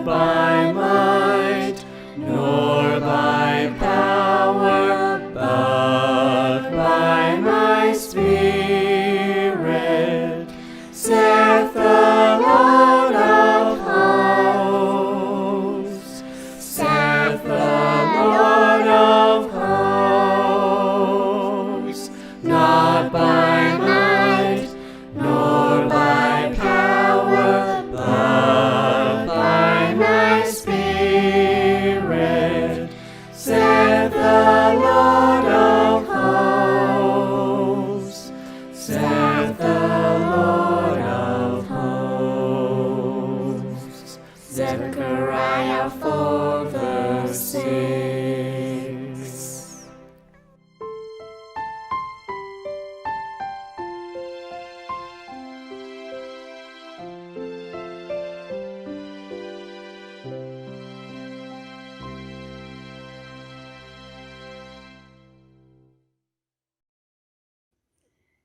not by might, nor by power, but by my Spirit, saith the Lord of hosts, saith the Lord of hosts. Not by might, nor by power, but by my Spirit, saith the Lord of hosts, saith the Lord of hosts. Zechariah 4 verse 6.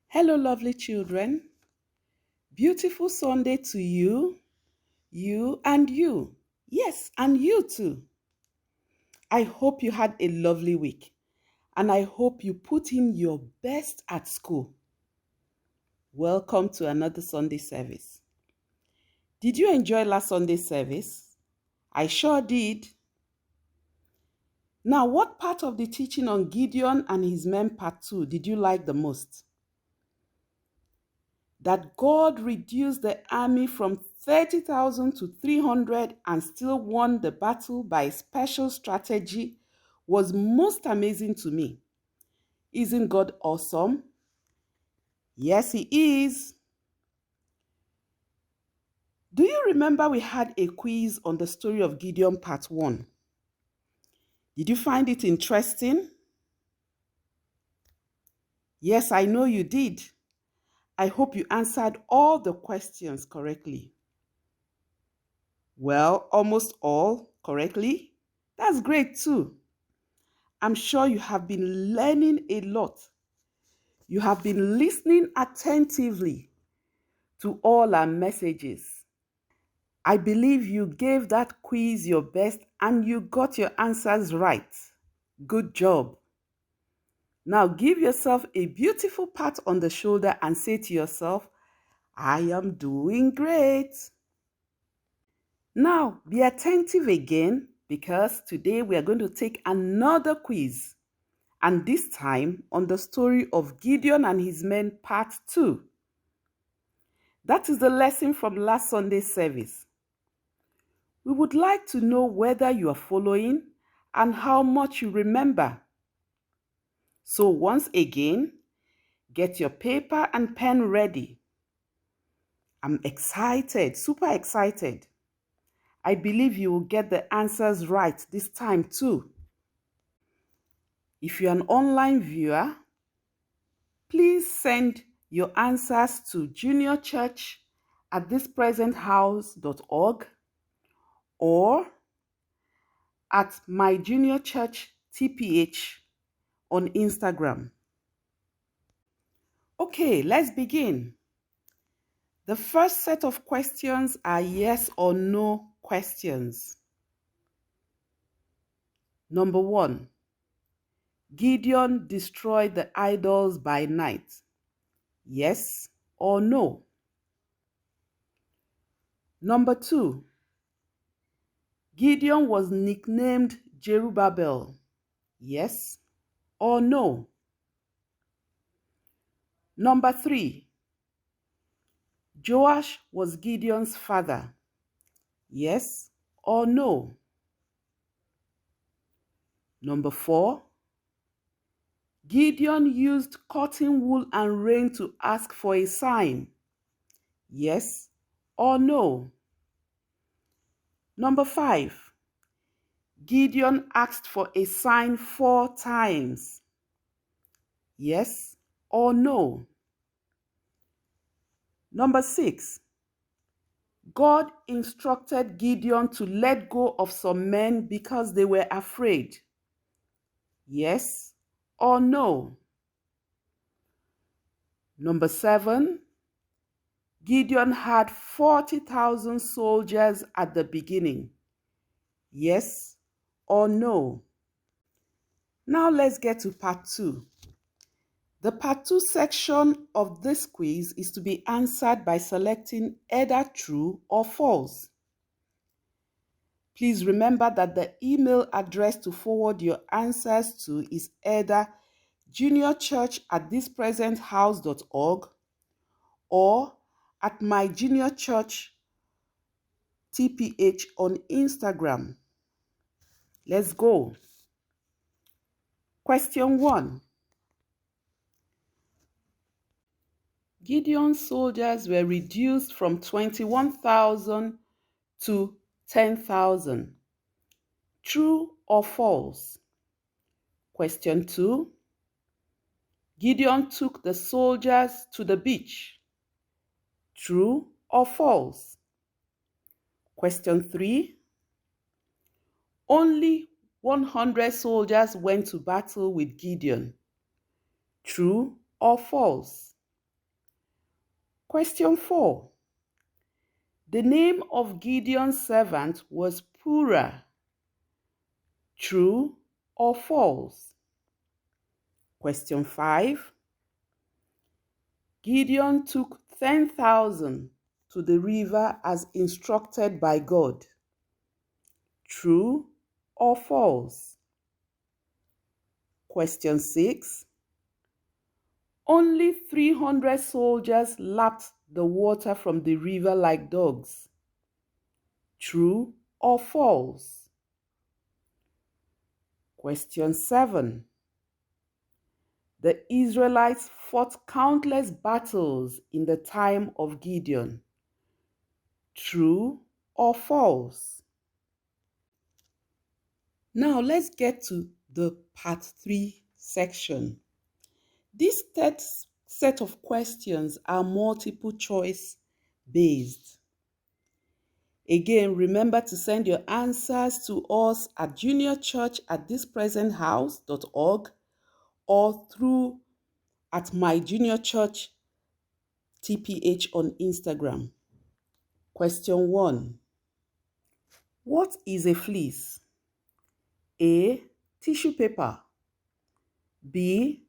Hello, lovely children. Beautiful Sunday to you, you and you. Yes, and you too. I hope you had a lovely week, and I hope you put in your best at school. Welcome to another Sunday service. Did you enjoy last Sunday's service? I sure did. Now, what part of the teaching on Gideon and his men part 2 did you like the most? That God reduced the army from 30,000 to 300 and still won the battle by a special strategy was most amazing to me. Isn't God awesome? Yes, He is. Do you remember we had a quiz on the story of Gideon part 1? Did you find it interesting? Yes, I know you did. I hope you answered all the questions correctly. Well, almost all correctly. That's great too. I'm sure you have been learning a lot. You have been listening attentively to all our messages. I believe you gave that quiz your best and you got your answers right. Good job. Now give yourself a beautiful pat on the shoulder and say to yourself, I am doing great. Now be attentive again because today we are going to take another quiz. And this time on the story of Gideon and his men part 2. That is the lesson from last Sunday's service. We would like to know whether you are following and how much you remember. So once again, get your paper and pen ready. I'm excited, super excited. I believe you will get the answers right this time too. If you're an online viewer, please send your answers to juniorchurch@thispresenthouse.org or at myjuniorchurchtph on Instagram. Okay, let's begin. The first set of questions are yes or no questions. Number 1. Gideon destroyed the idols by night. Yes or no? Number 2. Gideon was nicknamed Jerubbaal. Yes or no? Number 3. Joash was Gideon's father. Yes or no? Number 4. Gideon used cotton wool and rain to ask for a sign. Yes or no? Number 5. Gideon asked for a sign 4 times. Yes or no? Number 6. God instructed Gideon to let go of some men because they were afraid. Yes or no? Number 7. Gideon had 40,000 soldiers at the beginning. Yes or no? Now let's get to part 2. The part 2 section of this quiz is to be answered by selecting either true or false. Please remember that the email address to forward your answers to is either juniorchurch@thispresenthouse.org or at my junior church TPH on Instagram. Let's go. Question 1. Gideon's soldiers were reduced from 21,000 to 10,000. True or false? Question 2. Gideon took the soldiers to the beach. True or false? Question 3. Only 100 soldiers went to battle with Gideon. True or false? Question 4. The name of Gideon's servant was Purah. True or false? Question 5. Gideon took 10,000 to the river as instructed by God. True or false? Question 6. Only 300 soldiers lapped the water from the river like dogs. True or false? Question 7. The Israelites fought countless battles in the time of Gideon. True or false? Now let's get to the part 3 section. This third set of questions are multiple choice based. Again, remember to send your answers to us at juniorchurch@thispresenthouse.org or through at my junior church TPH on Instagram. Question 1. What is a fleece? A. Tissue paper. B.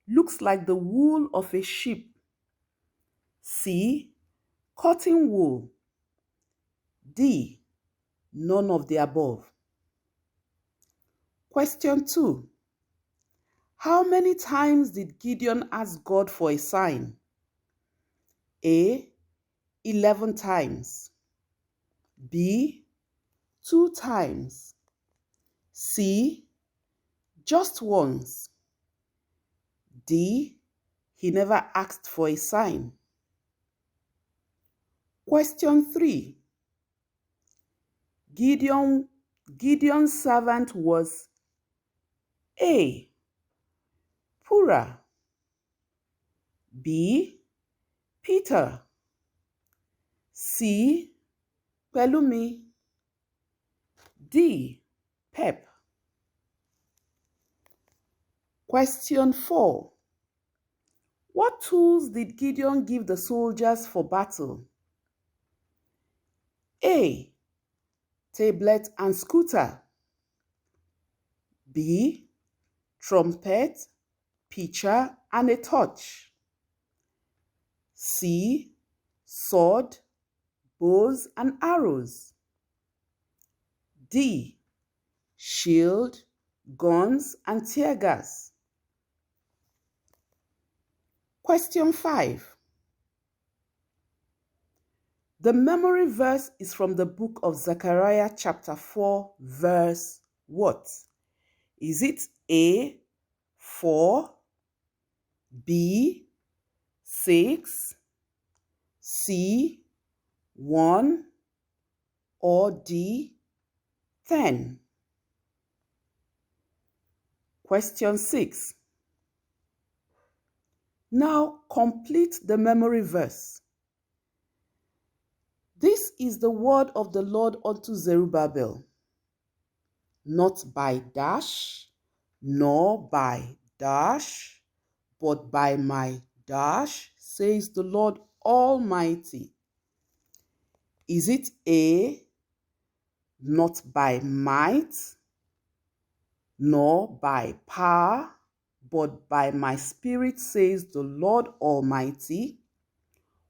Looks like the wool of a sheep. C. Cotton wool. D. None of the above. Question 2. How many times did Gideon ask God for a sign? A. 11 times. B. 2 times. C. Just once. D. He never asked for a sign. Question 3. Gideon's servant was A. Purah. B. Peter. C. Pelumi. D. Pep. Question 4. What tools did Gideon give the soldiers for battle? A. Tablet and scooter. B. Trumpet, pitcher, and a torch. C. Sword, bows, and arrows. D. Shield, guns, and tear gas. Question 5. The memory verse is from the book of Zechariah chapter 4 verse what? Is it A. 4, B. 6, C. 1, or D. 10? Question 6. Now complete the memory verse. This is the word of the Lord unto Zerubbabel, not by dash, nor by dash, but by my dash, says the Lord Almighty. Is it A. not by might, nor by power, but by my spirit, says the Lord Almighty.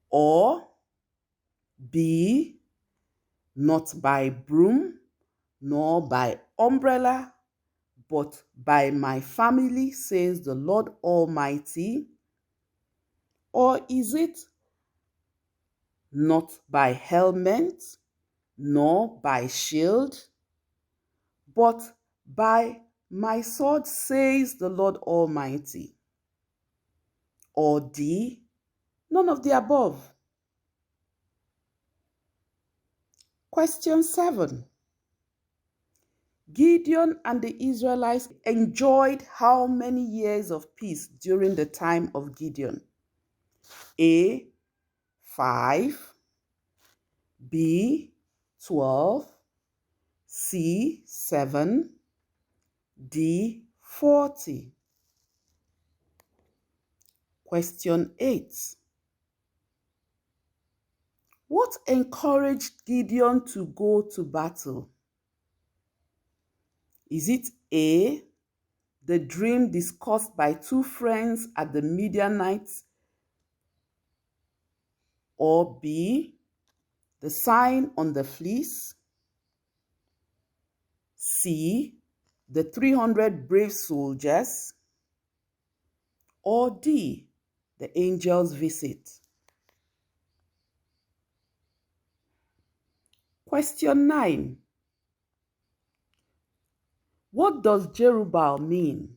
Or B, not by broom, nor by umbrella, but by my family, says the Lord Almighty? Or is it not by helmet, nor by shield, but by my sword, says the Lord Almighty? Or D, none of the above? Question 7. Gideon and the Israelites enjoyed how many years of peace during the time of Gideon? A, 5, B, 12, C, 7, D, 40. Question 8. What encouraged Gideon to go to battle? Is it A, the dream discussed by two friends at the Midianites, or B, the sign on the fleece, C, the 300 brave soldiers, or D, the angel's visit? Question 9. What does Jerubbaal mean?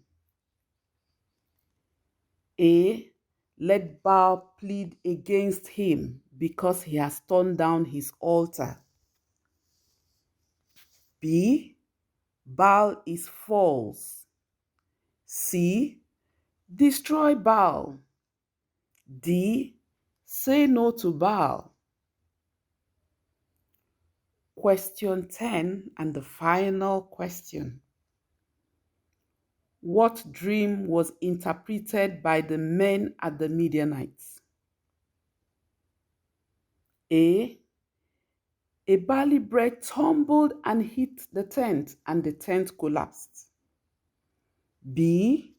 A, let Baal plead against him because he has torn down his altar. B, Baal is false. C, destroy Baal. D, say no to Baal. Question 10 and the final question. What dream was interpreted by the men at the Midianites? A barley bread tumbled and hit the tent, and the tent collapsed. B,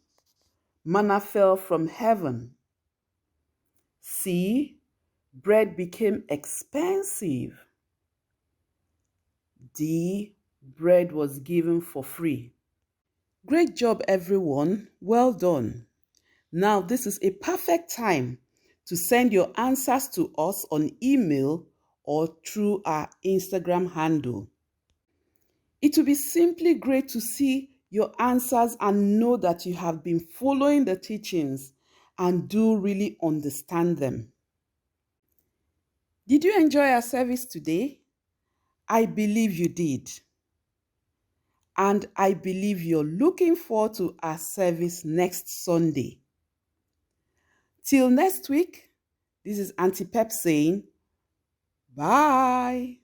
manna fell from heaven. C, bread became expensive. D, bread was given for free. Great job, everyone. Well done. Now, this is a perfect time to send your answers to us on email or through our Instagram handle. It will be simply great to see your answers and know that you have been following the teachings and do really understand them. Did you enjoy our service today? I believe you did. And I believe you're looking forward to our service next Sunday. Till next week, this is Auntie Pep saying, bye.